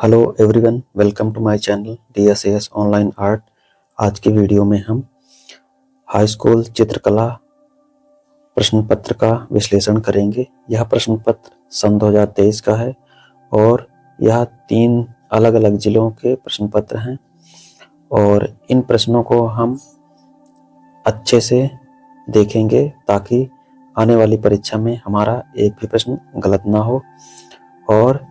Hello everyone, welcome to my channel DSAS online art. आज की video में हम हाई स्कूल चित्रकला प्रश्न पत्र का विश्लेषण करेंगे। यह प्रश्न पत्र सन 2023 का है और यह 3 अलग अलग जिलों के प्रश्न पत्र हैं और इन प्रश्नों को हम अच्छे से देखेंगे ताकि आने वाली परीक्षा में हमारा एक भी प्रश्न गलत ना हो। और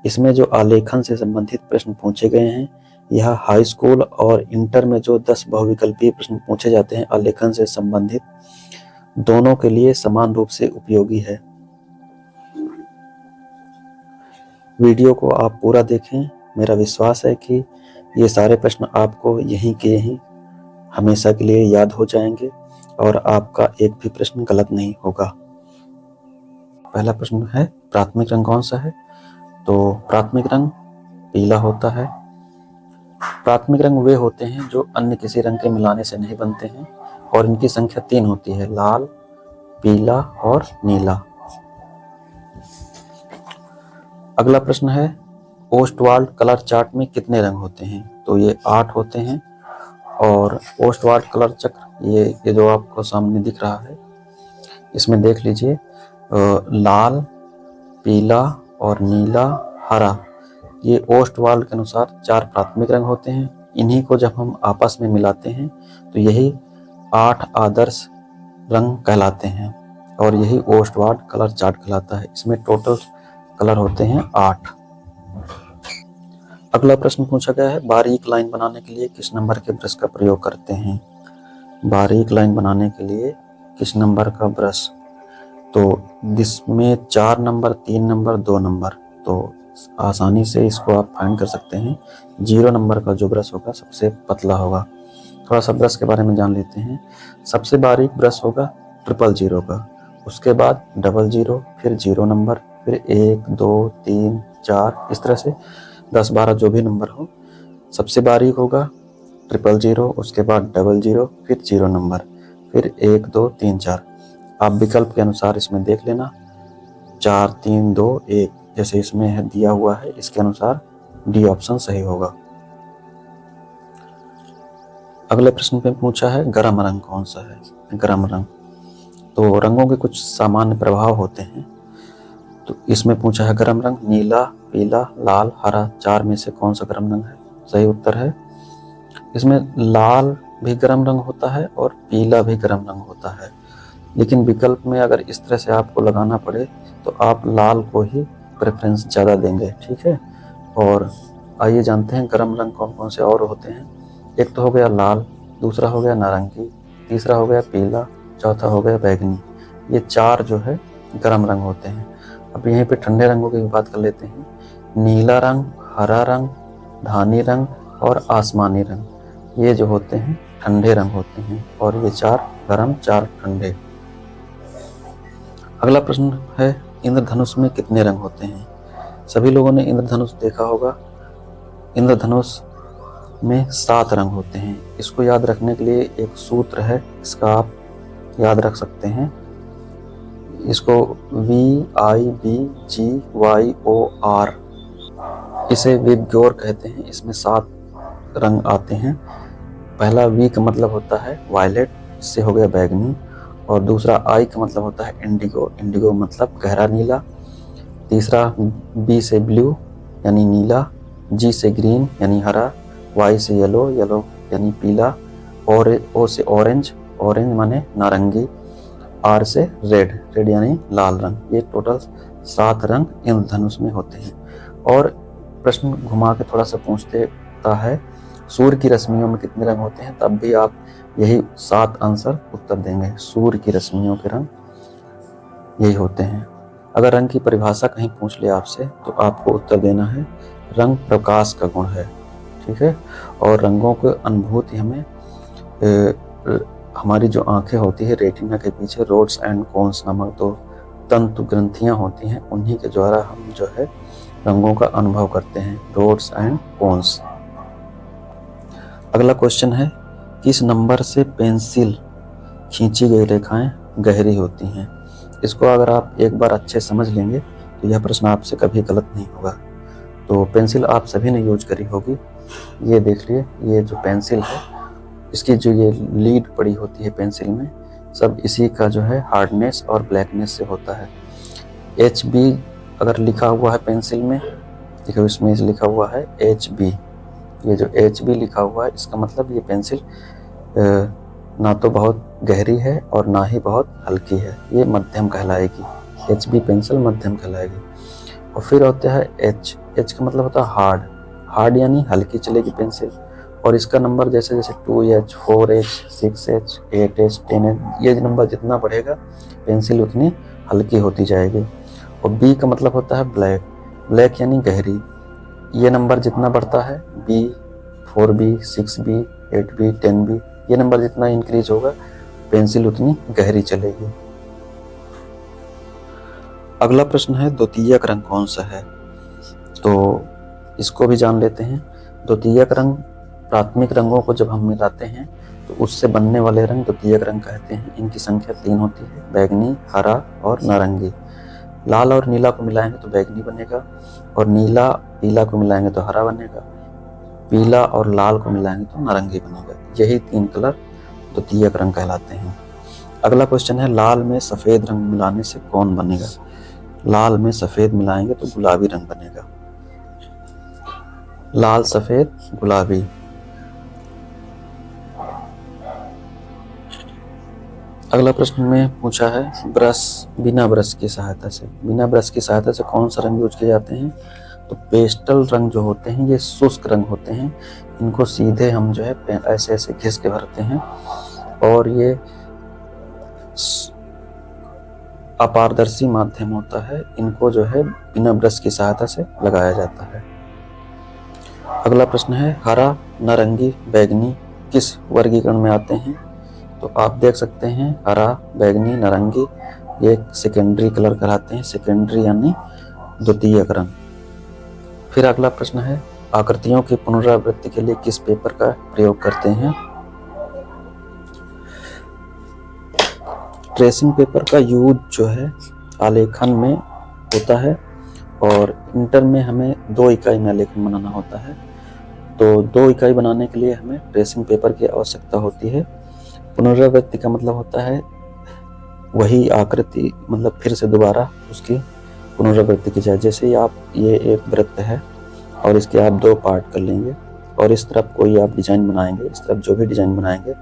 इसमें जो आलेखन से संबंधित प्रश्न पूछे गए हैं, यह हाई स्कूल और इंटर में जो 10 बहुविकल्पीय प्रश्न पूछे जाते हैं आलेखन से संबंधित, दोनों के लिए समान रूप से उपयोगी है। वीडियो को आप पूरा देखें। मेरा विश्वास है कि ये सारे प्रश्न आपको यहीं के यहीं हमेशा के लिए याद हो जाएंगे और आपका एक भी प्रश्न गलत नहीं होगा। पहला प्रश्न है, प्राथमिक रंग कौन सा है? तो प्राथमिक रंग पीला होता है। प्राथमिक रंग वे होते हैं जो अन्य किसी रंग के मिलाने से नहीं बनते हैं और इनकी संख्या 3 होती है, लाल, पीला और नीला। अगला प्रश्न है, ओस्टवाल्ड कलर चार्ट में कितने रंग होते हैं? तो ये 8 होते हैं। और ओस्टवाल्ड कलर चक्र ये जो आपको सामने दिख रहा है, इसमें देख लीजिए, लाल, पीला और नीला, हरा, ये ओस्टवाल्ड के अनुसार 4 प्राथमिक रंग होते हैं। इन्हीं को जब हम आपस में मिलाते हैं तो यही 8 आदर्श रंग कहलाते हैं और यही ओस्टवाल्ड कलर चार्ट कहलाता है। इसमें टोटल कलर होते हैं 8। अगला प्रश्न पूछा गया है, बारीक लाइन बनाने के लिए किस नंबर के ब्रश का प्रयोग करते हैं? बारीक लाइन बनाने के लिए किस नंबर का ब्रश? तो जिसमें 4 नंबर, 3 नंबर, 2 नंबर, तो आसानी से इसको आप फाइंड कर सकते हैं। 0 नंबर का जो ब्रश होगा सबसे पतला होगा। थोड़ा सा ब्रश के बारे में जान लेते हैं। सबसे बारीक ब्रश होगा 000 का, उसके बाद 00, फिर 0 नंबर, फिर 1, 2, 3, 4, इस तरह से 10, 12 जो भी नंबर हो, सबसे बारीक होगा 000, उसके बाद 00, फिर 0 नंबर, फिर 1, 2, 3, 4। आप विकल्प के अनुसार इसमें देख लेना, 4, 3, 2, 1 जैसे इसमें है दिया हुआ है, इसके अनुसार डी ऑप्शन सही होगा। अगले प्रश्न पे पूछा है, गरम रंग कौन सा है? गरम रंग, तो रंगों के कुछ सामान्य प्रभाव होते हैं। तो इसमें पूछा है, गरम रंग नीला, पीला, लाल, हरा, 4 में से कौन सा गरम रंग है? सही उत्तर है, इसमें लाल भी गरम रंग होता है और पीला भी गरम रंग होता है। लेकिन विकल्प में अगर इस तरह से आपको लगाना पड़े तो आप लाल को ही प्रेफरेंस ज़्यादा देंगे, ठीक है। और आइए जानते हैं गरम रंग कौन कौन से और होते हैं। एक तो हो गया लाल, दूसरा हो गया नारंगी, तीसरा हो गया पीला, चौथा हो गया बैगनी। ये 4 जो है गरम रंग होते हैं। अब यहीं पे ठंडे रंगों की बात कर लेते हैं। नीला रंग, हरा रंग, धानी रंग और आसमानी रंग, ये जो होते हैं ठंडे रंग होते हैं और ये 4 गरम, 4 ठंडे। अगला प्रश्न है, इंद्रधनुष में कितने रंग होते हैं? सभी लोगों ने इंद्रधनुष देखा होगा। इंद्रधनुष में 7 रंग होते हैं। इसको याद रखने के लिए एक सूत्र है, इसका आप याद रख सकते हैं। इसको VIBGYOR, इसे विबग्योर कहते हैं। इसमें 7 रंग आते हैं। पहला V का मतलब होता है वायलेट, इससे हो गया बैगनी। और दूसरा I का मतलब होता है इंडिगो, इंडिगो मतलब गहरा नीला। तीसरा B से ब्लू यानी नीला, G से ग्रीन यानी हरा, Y से येलो, येलो यानी पीला, और O से ऑरेंज, ऑरेंज माने नारंगी, R से रेड, रेड यानी लाल रंग। ये टोटल 7 रंग इंद्रधनुष में होते हैं। और प्रश्न घुमा के थोड़ा सा पूछता है, सूर्य की रश्मियों में कितने रंग होते हैं? तब भी आप यही 7 आंसर उत्तर देंगे। सूर्य की रश्मियों के रंग यही होते हैं। अगर रंग की परिभाषा कहीं पूछ ले आपसे तो आपको उत्तर देना है, रंग प्रकाश का गुण है, ठीक है। और रंगों की अनुभूति हमें हमारी जो आंखें होती है, रेटिना के पीछे रोड्स एंड कोन्स नामक 2 तंतु ग्रंथियां होती हैं, उन्हीं के द्वारा हम जो है रंगों का अनुभव करते हैं, रोड्स एंड कोन्स। अगला क्वेश्चन है, किस नंबर से पेंसिल खींची गई रेखाएं गहरी होती हैं? इसको अगर आप एक बार अच्छे समझ लेंगे तो यह प्रश्न आपसे कभी गलत नहीं होगा। तो पेंसिल आप सभी ने यूज करी होगी। ये देख लिए, ये जो पेंसिल है इसकी जो ये लीड पड़ी होती है पेंसिल में, सब इसी का जो है हार्डनेस और ब्लैकनेस से होता है। HB अगर लिखा हुआ है पेंसिल में, देखो इसमें लिखा हुआ है HB, ये जो HB लिखा हुआ है इसका मतलब ये पेंसिल ना तो बहुत गहरी है और ना ही बहुत हल्की है, ये मध्यम कहलाएगी। HB पेंसिल मध्यम कहलाएगी। और फिर होता है H का मतलब होता है हार्ड, हार्ड यानी हल्की चलेगी पेंसिल। और इसका नंबर जैसे जैसे 2H, 4H, 6H, 8H, 10H, ये नंबर जितना बढ़ेगा पेंसिल उतनी हल्की होती जाएगी। और B का मतलब होता है ब्लैक, ब्लैक यानी गहरी। ये नंबर जितना बढ़ता है B, 4B, 6B, 8B, 10B, ये नंबर जितना इंक्रीज होगा पेंसिल उतनी गहरी चलेगी। अगला प्रश्न है द्वितीयक रंग कौन सा है, तो इसको भी जान लेते हैं। द्वितीयक रंग प्राथमिक रंगों को जब हम मिलाते हैं तो उससे बनने वाले रंग द्वितीयक रंग कहते हैं। इनकी संख्या 3 होती है, बैगनी, हरा और नारंगी। लाल और नीला को मिलाएंगे तो बैगनी बनेगा, और नीला पीला को मिलाएंगे तो हरा बनेगा, पीला और लाल को मिलाएंगे तो नारंगी बनेगा। यही 3 कलर द्वितीयक रंग कहलाते हैं। अगला क्वेश्चन है लाल में सफेद रंग मिलाने से कौन बनेगा। लाल में सफेद मिलाएंगे तो गुलाबी रंग बनेगा। लाल, सफेद, गुलाबी। अगला प्रश्न में पूछा है ब्रश, बिना ब्रश की सहायता से, बिना ब्रश की सहायता से कौन सा रंग यूज किए जाते हैं। तो पेस्टल रंग जो होते हैं ये शुष्क रंग होते हैं, इनको सीधे हम जो है ऐसे ऐसे घिस के भरते हैं, और ये अपारदर्शी माध्यम होता है, इनको जो है बिना ब्रश की सहायता से लगाया जाता है। अगला प्रश्न है हरा, नारंगी, बैगनी किस वर्गीकरण में आते हैं। तो आप देख सकते हैं हरा, बैगनी, नारंगी ये सेकेंडरी कलर कहलाते हैं, सेकेंडरी यानी द्वितीयक रंग। फिर अगला प्रश्न है आकृतियों की पुनरावृत्ति के लिए किस पेपर का प्रयोग करते हैं। ट्रेसिंग पेपर का यूज जो है आलेखन में होता है, और इंटर में हमें 2 इकाई में आलेखन बनाना होता है, तो 2 इकाई बनाने के लिए हमें ट्रेसिंग पेपर की आवश्यकता होती है। पुनरावृत्ति का मतलब होता है वही आकृति, मतलब फिर से दोबारा उसकी पुनरावृत्ति की जाए। जैसे आप ये एक वृत्त है और इसके आप 2 पार्ट कर लेंगे, और इस तरफ कोई आप डिजाइन बनाएंगे, इस तरफ जो भी डिजाइन बनाएंगे,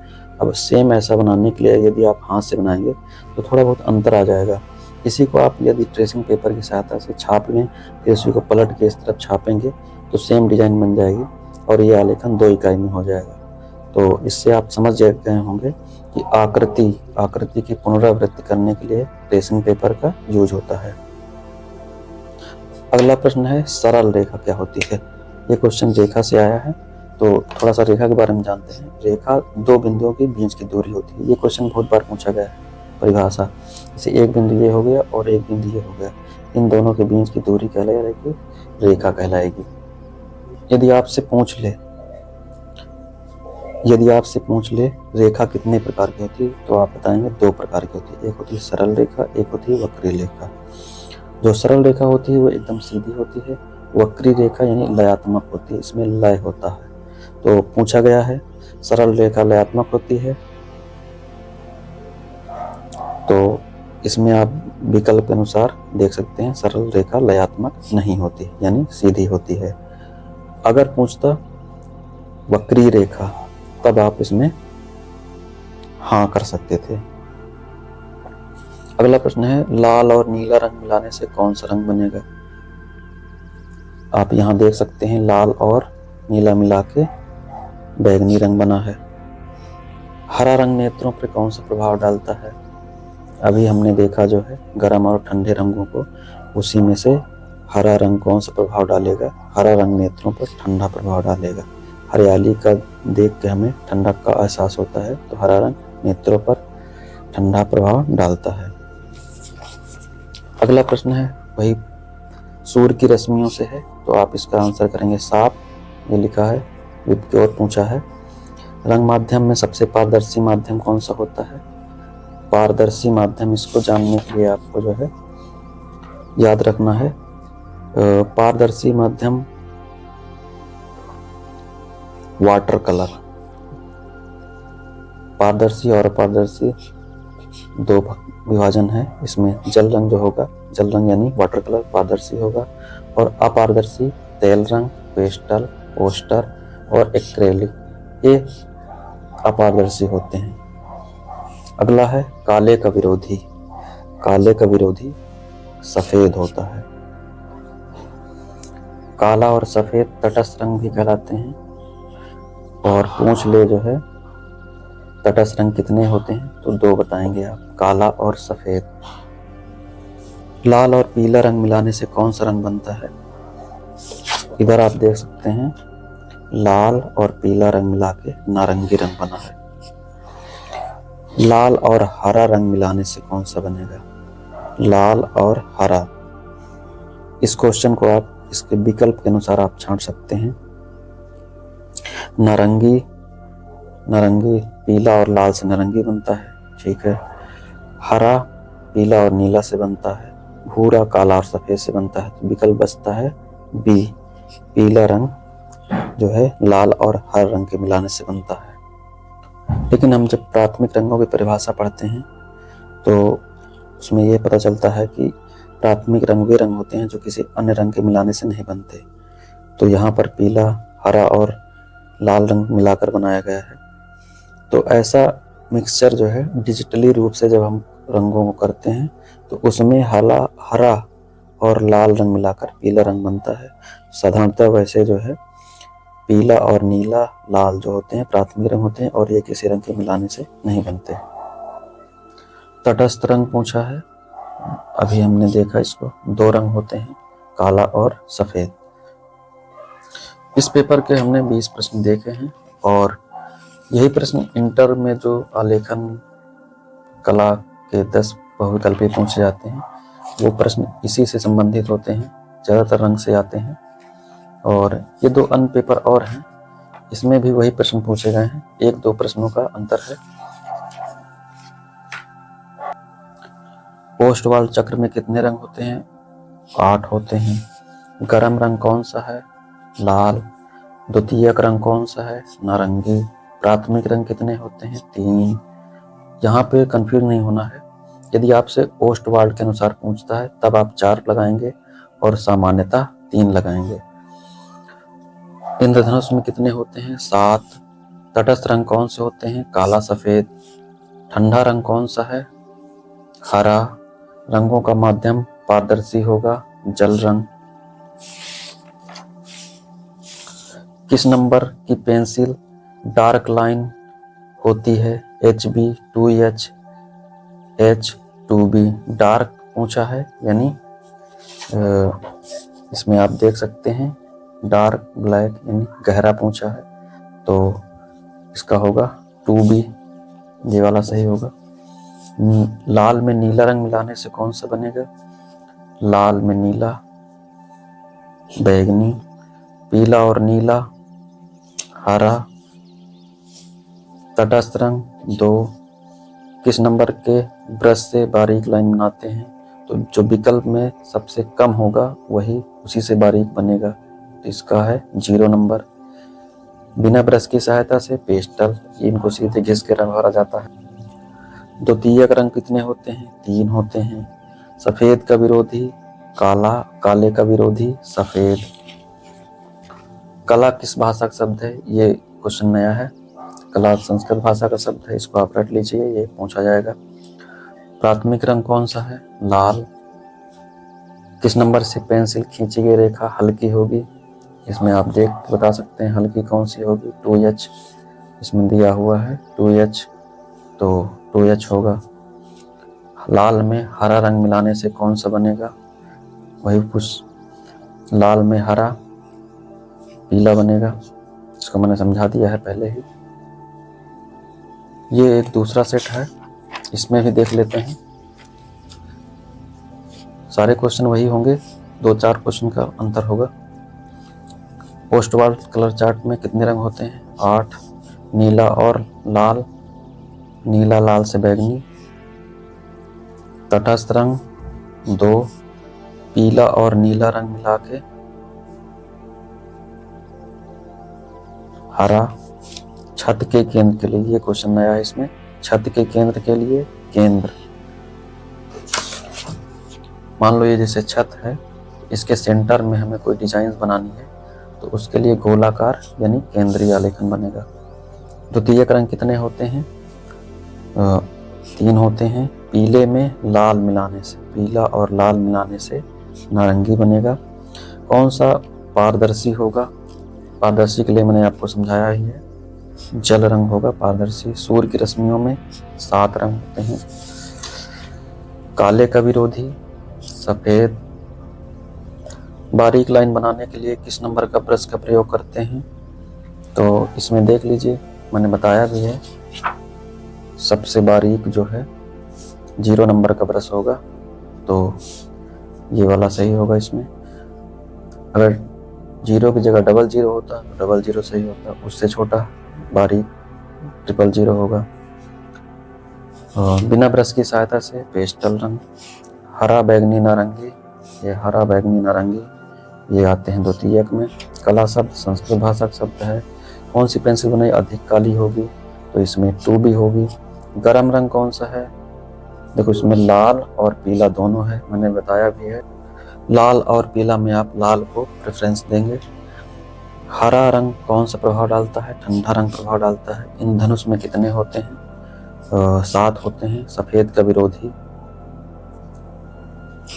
अब सेम ऐसा बनाने के लिए यदि आप हाथ से बनाएंगे तो थोड़ा बहुत अंतर आ जाएगा। इसी को आप यदि ट्रेसिंग पेपर की सहायता से छाप लें, फिर उसी को पलट के इस तरफ छापेंगे तो सेम डिजाइन बन जाएगी, और ये आलेखन 2 इकाई में हो जाएगा। तो इससे आप समझ गए होंगे कि आकृति की पुनरावृत्ति करने के लिए ट्रेसिंग पेपर का यूज होता है। अगला प्रश्न है सरल रेखा क्या होती है। ये क्वेश्चन रेखा से आया है, तो थोड़ा सा रेखा के बारे में जानते हैं। रेखा 2 बिंदुओं के बीच की दूरी होती है। ये क्वेश्चन बहुत बार पूछा गया है, परिभाषा। जैसे एक बिंदु ये हो गया और एक बिंदु ये हो गया, इन दोनों के बीच की दूरी कहलाएगी, रेखा कहलाएगी। यदि आपसे पूछ ले रेखा कितने प्रकार की होती है, तो आप बताएंगे 2 प्रकार की होती है। एक होती है सरल रेखा, एक होती है वक्री रेखा। जो सरल रेखा होती है वो एकदम सीधी होती है, वक्री रेखा यानी लयात्मक होती है, इसमें लय होता है। तो पूछा गया है सरल रेखा लयात्मक होती है, तो इसमें आप विकल्प के अनुसार देख सकते हैं सरल रेखा लयात्मक नहीं होती यानी सीधी होती है। अगर पूछता वक्री रेखा तब आप इसमें हाँ कर सकते थे। अगला प्रश्न है लाल और नीला रंग मिलाने से कौन सा रंग बनेगा। आप यहाँ देख सकते हैं लाल और नीला मिला के बैगनी रंग बना है। हरा रंग नेत्रों पर कौन सा प्रभाव डालता है। अभी हमने देखा जो है गर्म और ठंडे रंगों को, उसी में से हरा रंग कौन सा प्रभाव डालेगा। हरा रंग नेत्रों पर ठंडा प्रभाव डालेगा। हरियाली का देख के हमें ठंडक का एहसास होता है, तो हरा रंग नेत्रों पर ठंडा प्रभाव डालता है। अगला प्रश्न है वही सूर्य की रश्मियों से है, तो आप इसका आंसर करेंगे साफ। ये लिखा है विपक्योर पूछा है। रंग माध्यम में सबसे पारदर्शी माध्यम कौन सा होता है। पारदर्शी माध्यम, इसको जानने के लिए आपको जो है याद रखना है पारदर्शी माध्यम वाटर कलर। पारदर्शी और अपारदर्शी दो विभाजन है। इसमें जल रंग जो होगा, जल रंग यानी वाटर कलर पारदर्शी होगा, और अपारदर्शी तेल रंग, पेस्टल, पोस्टर और एक्रेलिक ये अपारदर्शी होते हैं। अगला है काले का विरोधी। काले का विरोधी सफेद होता है। काला और सफेद तटस्थ रंग भी कहलाते हैं। और पूछ ले जो है तटस्थ रंग कितने होते हैं, तो दो बताएंगे आप, काला और सफेद। लाल और पीला रंग मिलाने से कौन सा रंग बनता है? इधर आप देख सकते हैं लाल और पीला रंग मिला के नारंगी रंग बना है। लाल और हरा रंग मिलाने से कौन सा बनेगा? लाल और हरा। इस क्वेश्चन को आप इसके विकल्प के अनुसार आप छांट सकते हैं। नारंगी, नारंगी पीला और लाल से नारंगी बनता है, ठीक है। हरा पीला और नीला से बनता है। भूरा काला और सफेद से बनता है। तो विकल्प बचता है बी, पीला रंग जो है लाल और हरे रंग के मिलाने से बनता है। लेकिन हम जब प्राथमिक रंगों की परिभाषा पढ़ते हैं तो उसमें यह पता चलता है कि प्राथमिक रंग वे रंग होते हैं जो किसी अन्य रंग के मिलाने से नहीं बनते। तो यहाँ पर पीला, हरा और लाल रंग मिलाकर बनाया गया है। तो ऐसा मिक्सचर जो है डिजिटली रूप से जब हम रंगों को करते हैं तो उसमें हरा और लाल रंग मिलाकर पीला रंग बनता है। साधारणतः वैसे जो है पीला और नीला, लाल जो होते हैं प्राथमिक रंग होते हैं और ये किसी रंग के मिलाने से नहीं बनते। तटस्थ रंग पूछा है, अभी हमने देखा इसको, दो रंग होते हैं, काला और सफेद। इस पेपर के हमने 20 प्रश्न देखे हैं और यही प्रश्न इंटर में जो आलेखन कला के 10 बहुविकल्पी पूछे जाते हैं वो प्रश्न इसी से संबंधित होते हैं, ज़्यादातर रंग से आते हैं। और ये दो अन्य पेपर और हैं, इसमें भी वही प्रश्न पूछे गए हैं, एक दो प्रश्नों का अंतर है। पोस्ट वाल चक्र में कितने रंग होते हैं? 8 होते हैं। गरम रंग कौन सा है? लाल। द्वितीयक रंग कौन सा है? नारंगी। प्राथमिक रंग कितने होते हैं? 3। यहाँ पे कंफ्यूज नहीं होना है। यदि आपसे पोस्ट वाल के अनुसार पूछता है तब आप 4 लगाएंगे और सामान्यतः 3 लगाएंगे। इंद्रधनुष में कितने होते हैं? 7। तटस्थ रंग कौन से होते हैं? काला, सफेद। ठंडा रंग कौन सा है? हरा। रंगों का माध्यम पारदर्शी होगा, जल रंग। किस नंबर की पेंसिल डार्क लाइन होती है? HB, 2H, H, 2B। Dark पूछा है यानी इसमें आप देख सकते हैं डार्क ब्लैक यानी गहरा पूछा है, तो इसका होगा 2B, ये वाला सही होगा। लाल में नीला रंग मिलाने से कौन सा बनेगा? लाल में नीला, बैगनी। पीला और नीला, हरा। तटस्थ रंग 2। किस नंबर के ब्रश से बारीक लाइन बनाते हैं? तो जो विकल्प में सबसे कम होगा वही उसी से बारीक बनेगा, तो इसका है 0 नंबर। बिना ब्रश की सहायता से पेस्टल, इनको सीधे घिस के रंग भरा जाता है। द्वितीयक रंग कितने होते हैं? 3 होते हैं। सफेद का विरोधी काला, काले का विरोधी सफेद। कला किस भाषा का शब्द है? ये क्वेश्चन नया है। कला संस्कृत भाषा का शब्द है, इसको आप रट लीजिए, ये पूछा जाएगा। प्राथमिक रंग कौन सा है? लाल। किस नंबर से पेंसिल खींची गई रेखा हल्की होगी? इसमें आप देख बता सकते हैं हल्की कौन सी होगी, 2H इसमें दिया हुआ है 2H, तो 2H होगा। लाल में हरा रंग मिलाने से कौन सा बनेगा? वही कुछ, लाल में हरा पीला बनेगा, इसको मैंने समझा दिया है पहले ही। ये एक दूसरा सेट है, इसमें भी देख लेते हैं। सारे क्वेश्चन वही होंगे, 2-4 क्वेश्चन का अंतर होगा। पोस्ट वाल कलर चार्ट में कितने रंग होते हैं? 8। नीला और लाल, नीला लाल से बैगनी। तटस्थ रंग 2। पीला और नीला रंग मिला के हरा। छत के केंद्र के लिए, ये क्वेश्चन नया है इसमें, छत के केंद्र के लिए केंद्र। मान लो ये जैसे छत है, इसके सेंटर में हमें कोई डिजाइन बनानी है तो उसके लिए गोलाकार यानी केंद्रीय आलेखन बनेगा। द्वितीयक रंग कितने होते हैं? 3 होते हैं। पीले में लाल मिलाने से, पीला और लाल मिलाने से नारंगी बनेगा। कौन सा पारदर्शी होगा? पारदर्शी के लिए मैंने आपको समझाया ही है, जल रंग होगा पारदर्शी। सूर्य की रश्मियों में 7 रंग होते हैं। काले का विरोधी सफेद। बारीक लाइन बनाने के लिए किस नंबर का ब्रश का प्रयोग करते हैं? तो इसमें देख लीजिए, मैंने बताया भी है, सबसे बारीक जो है 0 नंबर का ब्रश होगा, तो ये वाला सही होगा इसमें। अगर 0 की जगह 00 होता तो 00 सही होता, उससे छोटा बारीक 000 होगा। और बिना ब्रश की सहायता से पेस्टल रंग। हरा बैगनी नारंगी, ये हरा बैगनी नारंगी, ये आते हैं द्वितीयक में। कला शब्द संस्कृत भाषा का शब्द है। कौन सी पेंसिल बनाई अधिक काली होगी? तो इसमें 2B होगी। गरम रंग कौन सा है? देखो इसमें लाल और पीला दोनों है, मैंने बताया भी है। लाल और पीला में आप लाल को प्रेफरेंस देंगे। हरा रंग कौन सा प्रभाव डालता है? ठंडा रंग प्रभाव डालता है। इंद्रधनुष में कितने होते हैं? 7 होते हैं। सफेद का विरोधी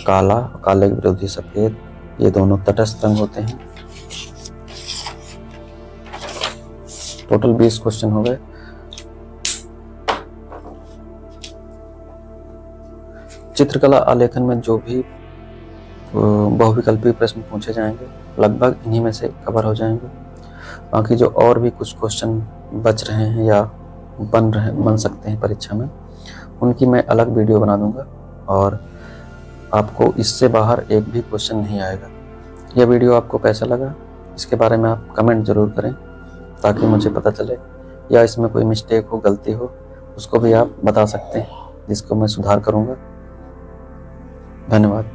काला, काले के विरोधी सफेद, ये दोनों तटस्थ रंग होते हैं। टोटल 20 क्वेश्चन हो गए। चित्रकला आलेखन में जो भी बहुविकल्पी प्रश्न पूछे जाएंगे लगभग इन्हीं में से कवर हो जाएंगे। बाकी जो और भी कुछ क्वेश्चन बच रहे हैं या बन सकते हैं परीक्षा में, उनकी मैं अलग वीडियो बना दूंगा और आपको इससे बाहर एक भी क्वेश्चन नहीं आएगा। यह वीडियो आपको कैसा लगा इसके बारे में आप कमेंट जरूर करें ताकि मुझे पता चले, या इसमें कोई मिस्टेक हो, गलती हो, उसको भी आप बता सकते हैं जिसको मैं सुधार करूंगा। धन्यवाद।